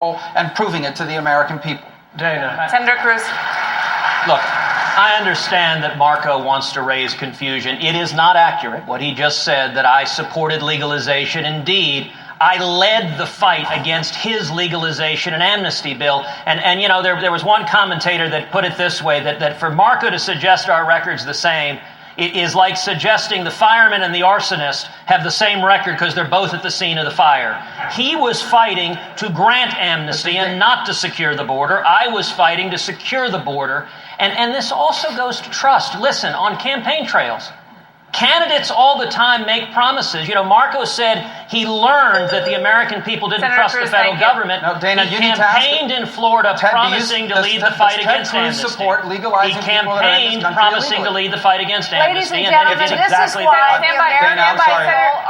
and proving it to the American people. Dana. Senator Cruz. Look, I understand that Marco wants to raise confusion. It is not accurate what he just said, that I supported legalization. Indeed, I led the fight against his legalization and amnesty bill. And you know, there was one commentator that put it this way, that for Marco to suggest our record's the same, it is like suggesting the fireman and the arsonist have the same record because they're both at the scene of the fire. He was fighting to grant amnesty and not to secure the border. I was fighting to secure the border. And this also goes to trust. Listen, on campaign trails, candidates all the time make promises. You know, Marco said he learned that the American people didn't trust the federal government. No, Dana, he campaigned in Florida promising to lead the fight against amnesty. He campaigned promising to lead the fight against amnesty. Ladies and gentlemen, this is why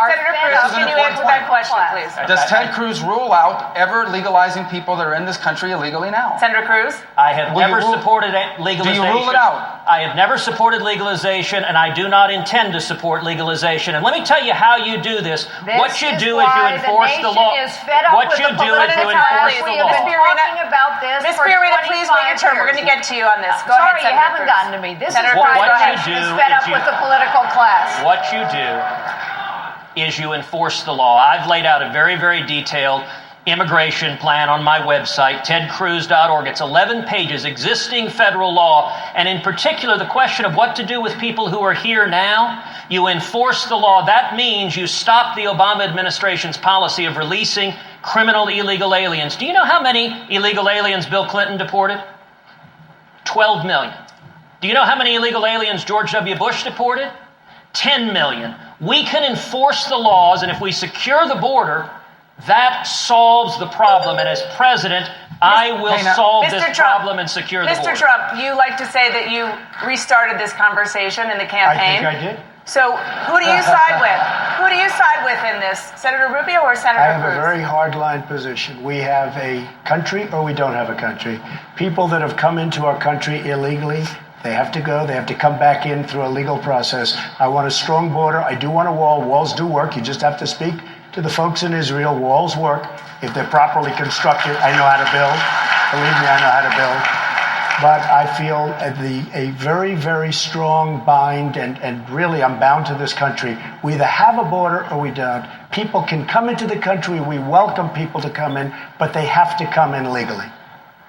Senator Cruz, can you answer that question, please? Does Ted Cruz rule out ever legalizing people that are in this country illegally now? Senator Cruz? I have never supported legalization. Do you rule it out? I have never supported legalization, and I do not intend to support legalization. And let me tell you how you do this. What you do is you enforce the law. What you do is you enforce the law. Ms. Fiorina, please wait your turn. We're going to get to you on this. Go ahead, Sorry, you haven't gotten to me. This is what why you do is fed up with the political class. What you do is you enforce the law. I've laid out a very, very detailed immigration plan on my website, tedcruz.org. It's 11 pages, existing federal law, and in particular, the question of what to do with people who are here now. You enforce the law. That means you stop the Obama administration's policy of releasing criminal illegal aliens. Do you know how many illegal aliens Bill Clinton deported? 12 million. Do you know how many illegal aliens George W. Bush deported? 10 million. We can enforce the laws, and if we secure the border, that solves the problem. And as president, I will solve this problem and secure the border. Mr. Trump, you like to say that you restarted this conversation in the campaign. I think I did. So who do you side with? Who do you side with in this? Senator Rubio or Senator Cruz? I have a very hard-line position. We have a country or we don't have a country. People that have come into our country illegally, they have to go. They have to come back in through a legal process. I want a strong border. I do want a wall. Walls do work. You just have to speak to the folks in Israel. Walls work if they're properly constructed. I know how to build. Believe me, I know how to build. But I feel a very, very strong bind, and really I'm bound to this country. We either have a border or we don't. People can come into the country. We welcome people to come in, but they have to come in legally.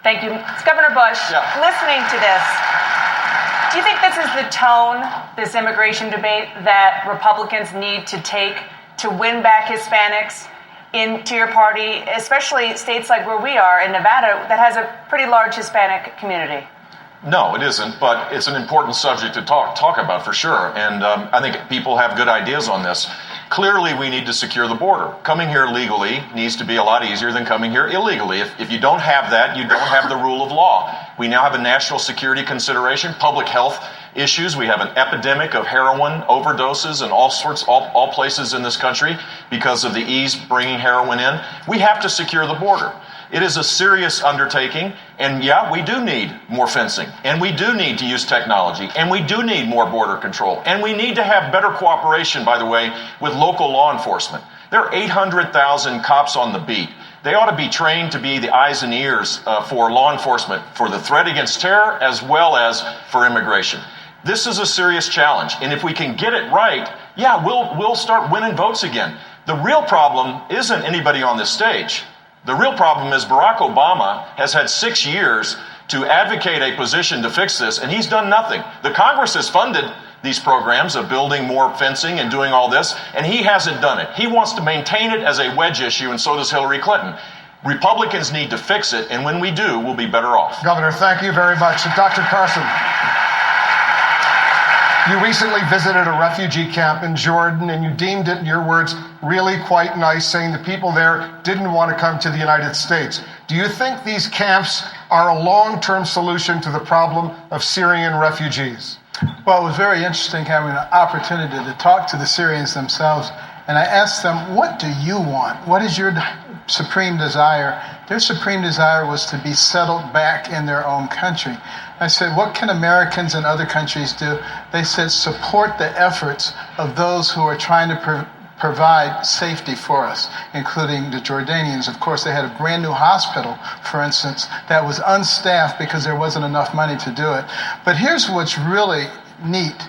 Thank you. Governor Bush, listening to this, do you think this is the tone, this immigration debate, that Republicans need to take to win back Hispanics into your party, especially states like where we are in Nevada that has a pretty large Hispanic community? No, it isn't, but it's an important subject to talk about for sure. And I think people have good ideas on this. Clearly, we need to secure the border. Coming here legally needs to be a lot easier than coming here illegally. If you don't have that, you don't have the rule of law. We now have a national security consideration, public health issues. We have an epidemic of heroin overdoses in all places in this country because of the ease bringing heroin in. We have to secure the border. It is a serious undertaking, and yeah, we do need more fencing, and we do need to use technology, and we do need more border control, and we need to have better cooperation, by the way, with local law enforcement. There are 800,000 cops on the beat. They ought to be trained to be the eyes and ears for law enforcement, for the threat against terror as well as for immigration. This is a serious challenge, and if we can get it right, yeah, we'll start winning votes again. The real problem isn't anybody on this stage. The real problem is Barack Obama has had 6 years to advocate a position to fix this, and he's done nothing. The Congress has funded these programs of building more fencing and doing all this, and he hasn't done it. He wants to maintain it as a wedge issue, and so does Hillary Clinton. Republicans need to fix it, and when we do, we'll be better off. Governor, thank you very much. And Dr. Carson, you recently visited a refugee camp in Jordan, and you deemed it, in your words, really quite nice, saying the people there didn't want to come to the United States. Do you think these camps are a long-term solution to the problem of Syrian refugees? Well, it was very interesting having an opportunity to talk to the Syrians themselves, and I asked them, what do you want? What is your supreme desire? Their supreme desire was to be settled back in their own country. I said, what can Americans and other countries do? They said, support the efforts of those who are trying to provide safety for us, including the Jordanians. Of course, they had a brand new hospital, for instance, that was unstaffed because there wasn't enough money to do it. But here's what's really neat.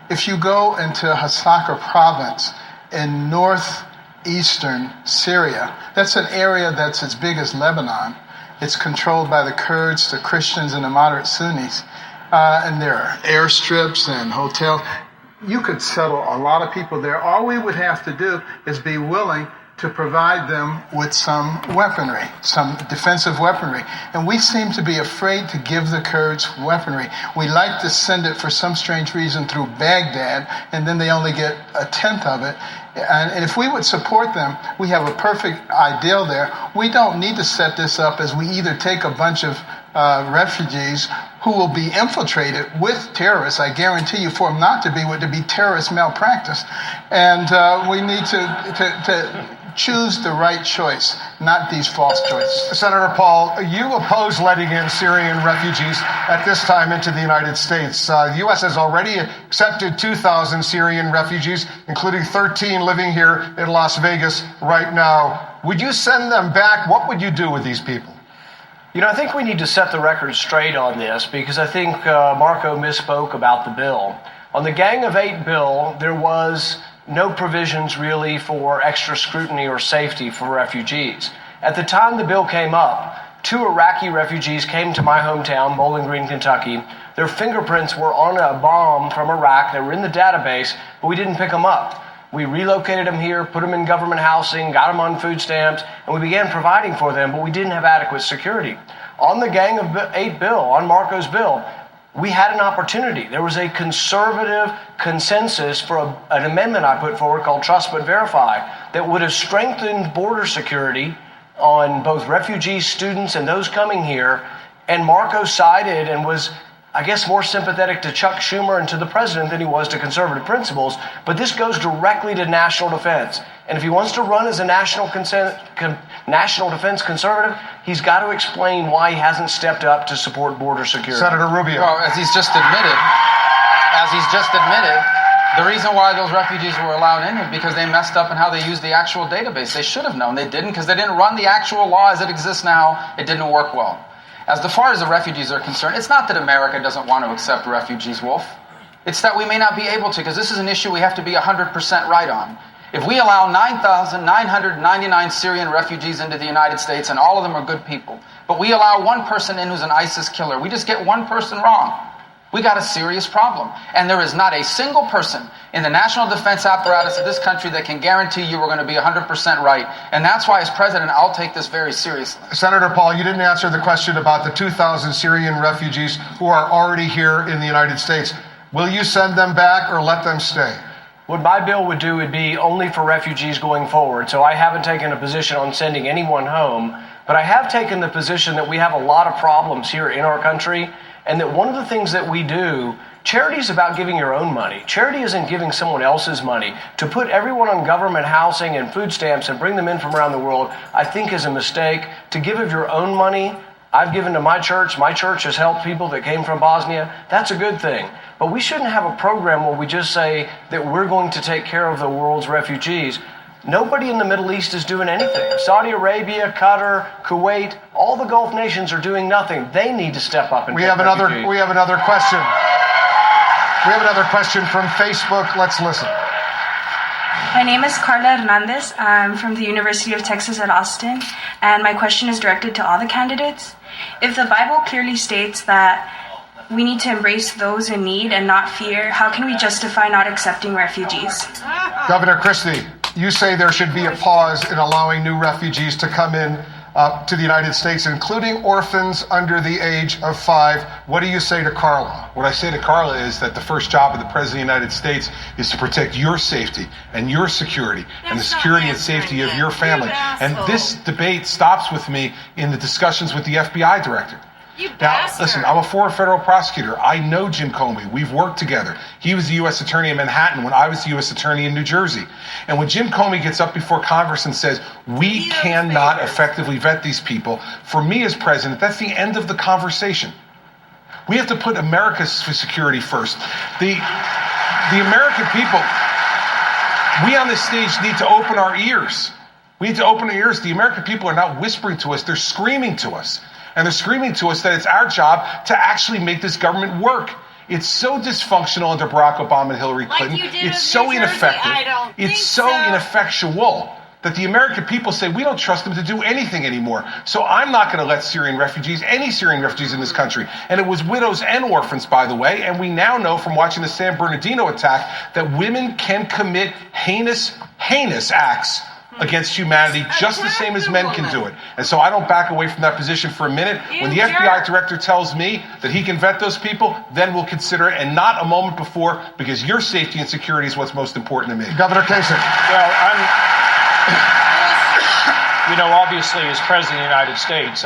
If you go into Hasaka province in northeastern Syria, that's an area that's as big as Lebanon. It's controlled by the Kurds, the Christians, and the moderate Sunnis. And there are airstrips and hotels. You could settle a lot of people there. All we would have to do is be willing to provide them with some weaponry, some defensive weaponry. And we seem to be afraid to give the Kurds weaponry. We like to send it for some strange reason through Baghdad, and then they only get a tenth of it. And if we would support them, we have a perfect ideal there. We don't need to set this up as we either take a bunch of refugees who will be infiltrated with terrorists. I guarantee you, for them not to be, would to be terrorist malpractice. And we need to choose the right choice, not these false choices. Senator Paul, you oppose letting in Syrian refugees at this time into the United States. The U.S. has already accepted 2,000 Syrian refugees, including 13 living here in Las Vegas right now. Would you send them back? What would you do with these people? You know, I think we need to set the record straight on this because I think Marco misspoke about the bill. On the Gang of Eight bill, there was no provisions really for extra scrutiny or safety for refugees. At the time the bill came up, 2 Iraqi refugees came to my hometown, Bowling Green, Kentucky. Their fingerprints were on a bomb from Iraq. They were in the database, but we didn't pick them up. We relocated them here, put them in government housing, got them on food stamps, and we began providing for them, but we didn't have adequate security. On the Gang of Eight bill, on Marco's bill, we had an opportunity. There was a conservative consensus for an amendment I put forward called Trust But Verify that would have strengthened border security on both refugees, students, and those coming here. And Marco sided and was, I guess, more sympathetic to Chuck Schumer and to the president than he was to conservative principles. But this goes directly to national defense. And if he wants to run as a national defense conservative, he's got to explain why he hasn't stepped up to support border security. Senator Rubio. Well, as he's just admitted, the reason why those refugees were allowed in is because they messed up in how they used the actual database. They should have known. They didn't because they didn't run the actual law as it exists now. It didn't work well. As far as the refugees are concerned, it's not that America doesn't want to accept refugees, Wolf. It's that we may not be able to, because this is an issue we have to be 100% right on. If we allow 9,999 Syrian refugees into the United States, and all of them are good people, but we allow one person in who's an ISIS killer, we just get one person wrong, we got a serious problem. And there is not a single person in the national defense apparatus of this country that can guarantee you we're going to be 100% right. And that's why, as president, I'll take this very seriously. Senator Paul, you didn't answer the question about the 2,000 Syrian refugees who are already here in the United States. Will you send them back or let them stay? What my bill would do would be only for refugees going forward. So I haven't taken a position on sending anyone home, but I have taken the position that we have a lot of problems here in our country, and that one of the things that we do, charity is about giving your own money. Charity isn't giving someone else's money. To put everyone on government housing and food stamps and bring them in from around the world, I think is a mistake. To give of your own money, I've given to my church. My church has helped people that came from Bosnia. That's a good thing. But we shouldn't have a program where we just say that we're going to take care of the world's refugees. Nobody in the Middle East is doing anything. Saudi Arabia, Qatar, Kuwait, all the Gulf nations are doing nothing. They need to step up and We have another question. We have another question from Facebook. Let's listen. My name is Carla Hernandez. I'm from the University of Texas at Austin, and my question is directed to all the candidates. If the Bible clearly states that we need to embrace those in need and not fear, how can we justify not accepting refugees? Governor Christie, you say there should be a pause in allowing new refugees to come in to the United States, including orphans under the age of 5. What do you say to Carla? What I say to Carla is that the first job of the President of the United States is to protect your safety and your security and the security and safety of your family. And this debate stops with me in the discussions with the FBI director. Now, listen, I'm a former federal prosecutor. I know Jim Comey. We've worked together. He was the U.S. Attorney in Manhattan when I was the U.S. Attorney in New Jersey. And when Jim Comey gets up before Congress and says, we cannot effectively vet these people, for me as president, that's the end of the conversation. We have to put America's security first. The American people, We on this stage need to open our ears. We need to open our ears. The American people are not whispering to us, they're screaming to us. And they're screaming to us that it's our job to actually make this government work. It's so dysfunctional under Barack Obama and Hillary Clinton. It's so ineffective. It's so ineffectual that the American people say we don't trust them to do anything anymore. So I'm not going to let any Syrian refugees in this country. And it was widows and orphans, by the way. And we now know from watching the San Bernardino attack that women can commit heinous acts against humanity just the same as men can do it. And so I don't back away from that position for a minute. When the FBI director tells me that he can vet those people, then we'll consider it, and not a moment before, because your safety and security is what's most important to me. Governor Kasich. Well, obviously, as President of the United States,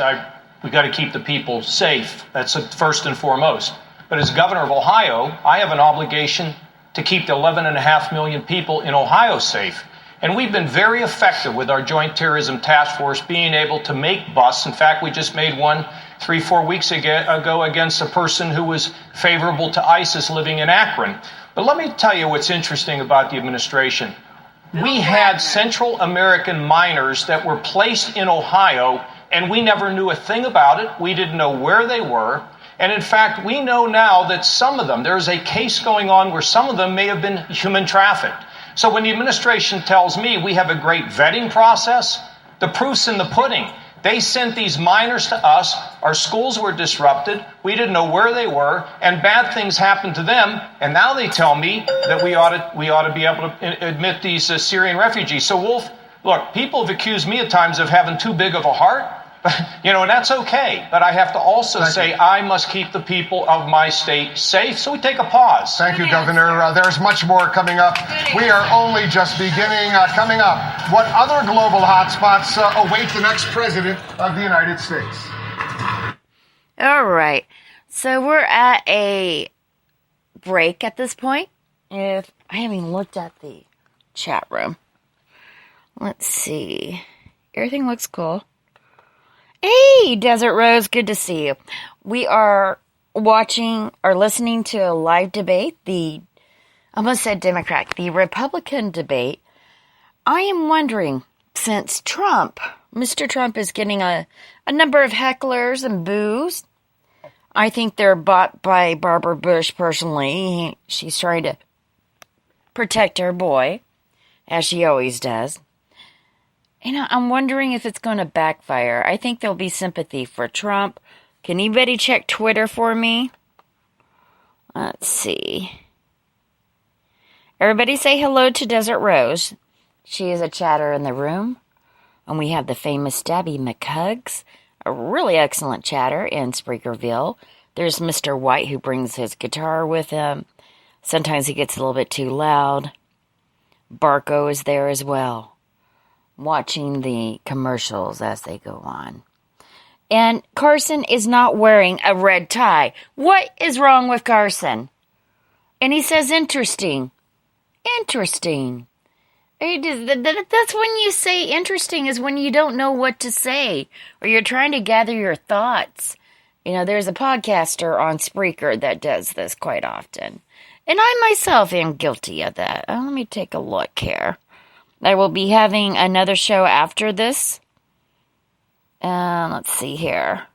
we've got to keep the people safe. That's first and foremost. But as Governor of Ohio, I have an obligation to keep the 11.5 million people in Ohio safe. And we've been very effective with our Joint Terrorism Task Force being able to make busts. In fact, we just made one 3-4 weeks ago against a person who was favorable to ISIS living in Akron. But let me tell you what's interesting about the administration. We had Central American minors that were placed in Ohio, and we never knew a thing about it. We didn't know where they were. And in fact, we know now that some of them, there is a case going on where some of them may have been human trafficked. So when the administration tells me we have a great vetting process, the proof's in the pudding. They sent these minors to us. Our schools were disrupted. We didn't know where they were, and bad things happened to them. And now they tell me that we ought to be able to admit these Syrian refugees. So, Wolf, look, people have accused me at times of having too big of a heart. And that's okay. But I have to also say I must keep the people of my state safe. So we take a pause. Thank you, Governor. There's much more coming up. We are only just beginning. Coming up, what other global hotspots await the next president of the United States? All right. So we're at a break at this point. If I haven't even looked at the chat room. Let's see. Everything looks cool. Hey, Desert Rose, good to see you. We are watching or listening to a live debate, I almost said Democrat, the Republican debate. I am wondering, since Mr. Trump is getting a number of hecklers and boos, I think they're bought by Barbara Bush personally. She's trying to protect her boy, as she always does. I'm wondering if it's going to backfire. I think there'll be sympathy for Trump. Can anybody check Twitter for me? Let's see. Everybody say hello to Desert Rose. She is a chatter in the room. And we have the famous Debbie McHugs, a really excellent chatter in Spreakerville. There's Mr. White, who brings his guitar with him. Sometimes he gets a little bit too loud. Barco is there as well, watching the commercials as they go on. And Carson is not wearing a red tie. What is wrong with Carson? And he says, interesting. Interesting. That's when you say interesting, is when you don't know what to say, or you're trying to gather your thoughts. There's a podcaster on Spreaker that does this quite often. And I myself am guilty of that. Let me take a look here. I will be having another show after this. Let's see here.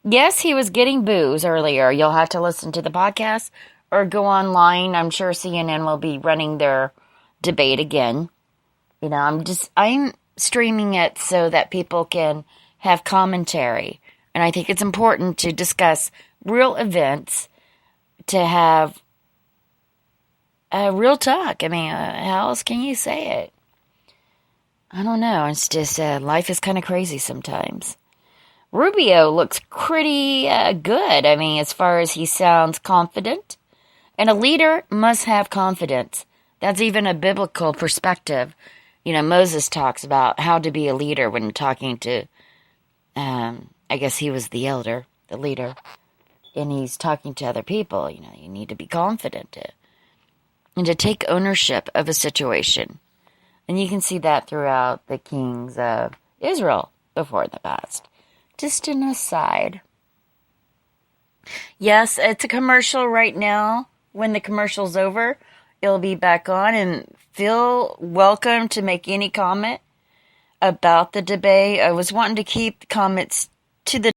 Yes, he was getting boos earlier. You'll have to listen to the podcast or go online. I'm sure CNN will be running their debate again. I'm streaming it so that people can have commentary. And I think it's important to discuss real events, to have real talk. How else can you say it? I don't know. It's just life is kind of crazy sometimes. Rubio looks pretty good. As far as he sounds confident. And a leader must have confidence. That's even a biblical perspective. Moses talks about how to be a leader when talking to, I guess he was the elder, the leader. And he's talking to other people. You need to be confident and to take ownership of a situation. And you can see that throughout the kings of Israel before the past. Just an aside. Yes, it's a commercial right now. When the commercial's over, it'll be back on. And feel welcome to make any comment about the debate. I was wanting to keep comments to the